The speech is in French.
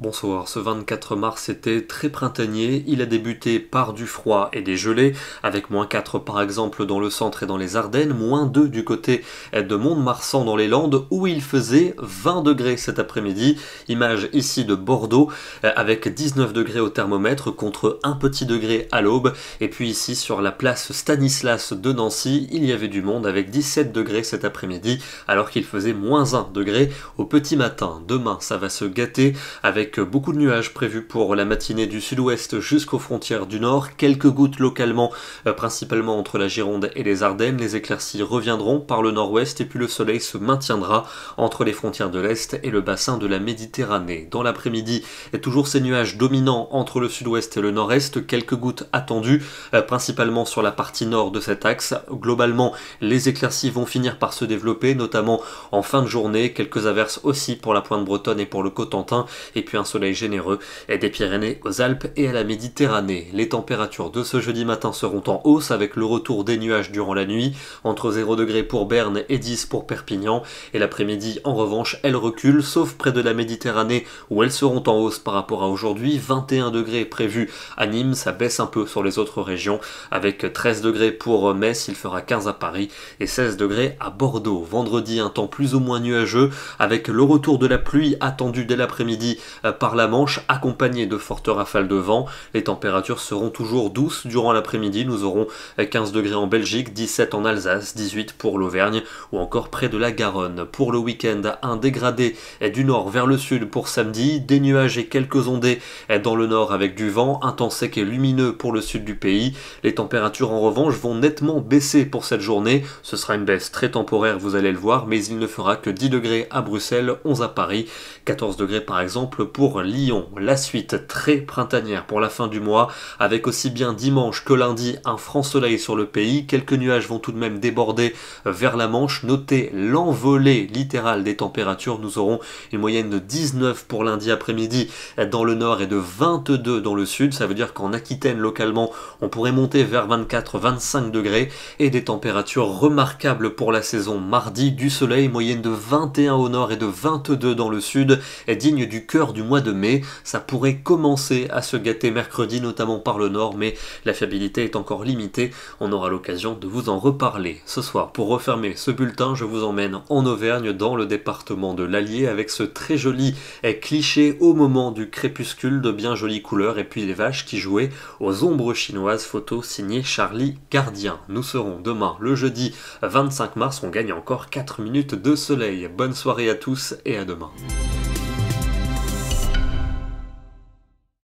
Bonsoir, ce 24 mars était très printanier, il a débuté par du froid et des gelées, avec -4 par exemple dans le centre et dans les Ardennes, -2 du côté de Mont-de-Marsan dans les Landes où il faisait 20 degrés cet après-midi, image ici de Bordeaux avec 19 degrés au thermomètre contre un petit degré à l'aube, et puis ici sur la place Stanislas de Nancy, il y avait du monde avec 17 degrés cet après-midi alors qu'il faisait -1 degré au petit matin. Demain ça va se gâter avec beaucoup de nuages prévus pour la matinée du sud-ouest jusqu'aux frontières du nord, quelques gouttes localement, principalement entre la Gironde et les Ardennes, les éclaircies reviendront par le nord-ouest et puis le soleil se maintiendra entre les frontières de l'Est et le bassin de la Méditerranée. Dans l'après-midi, toujours ces nuages dominants entre le sud-ouest et le nord-est, quelques gouttes attendues, principalement sur la partie nord de cet axe. Globalement, les éclaircies vont finir par se développer, notamment en fin de journée, quelques averses aussi pour la pointe bretonne et pour le Cotentin, et puis un soleil généreux des Pyrénées aux Alpes et à la Méditerranée. Les températures de ce jeudi matin seront en hausse avec le retour des nuages durant la nuit, entre 0 degrés pour Berne et 10 pour Perpignan, et l'après-midi en revanche elles reculent, sauf près de la Méditerranée où elles seront en hausse par rapport à aujourd'hui. 21 degrés prévus à Nîmes, ça baisse un peu sur les autres régions, avec 13 degrés pour Metz, il fera 15 à Paris et 16 degrés à Bordeaux. Vendredi, un temps plus ou moins nuageux, avec le retour de la pluie attendu dès l'après-midi par la Manche, accompagné de fortes rafales de vent. Les températures seront toujours douces durant l'après-midi, nous aurons 15 degrés en Belgique, 17 en Alsace, 18 pour l'Auvergne ou encore près de la Garonne. Pour le week-end, un dégradé du nord vers le sud pour samedi, des nuages et quelques ondées dans le nord avec du vent, un temps sec et lumineux pour le sud du pays. Les températures en revanche vont nettement baisser pour cette journée, ce sera une baisse très temporaire, vous allez le voir, mais il ne fera que 10 degrés à Bruxelles, 11 à Paris, 14 degrés par exemple pour Lyon. La suite très printanière pour la fin du mois, avec aussi bien dimanche que lundi un franc soleil sur le pays, quelques nuages vont tout de même déborder vers la Manche. Notez l'envolée littérale des températures, nous aurons une moyenne de 19 pour lundi après-midi dans le nord et de 22 dans le sud, ça veut dire qu'en Aquitaine localement on pourrait monter vers 24-25 degrés et des températures remarquables pour la saison mardi, du soleil, moyenne de 21 au nord et de 22 dans le sud, digne du cœur du mois de mai. Ça pourrait commencer à se gâter mercredi, notamment par le nord, mais la fiabilité est encore limitée. On aura l'occasion de vous en reparler ce soir. Pour refermer ce bulletin, je vous emmène en Auvergne, dans le département de l'Allier, avec ce très joli cliché au moment du crépuscule, de bien jolies couleurs, et puis les vaches qui jouaient aux ombres chinoises, photo signée Charlie Gardien. Nous serons demain, le jeudi 25 mars, on gagne encore 4 minutes de soleil. Bonne soirée à tous et à demain.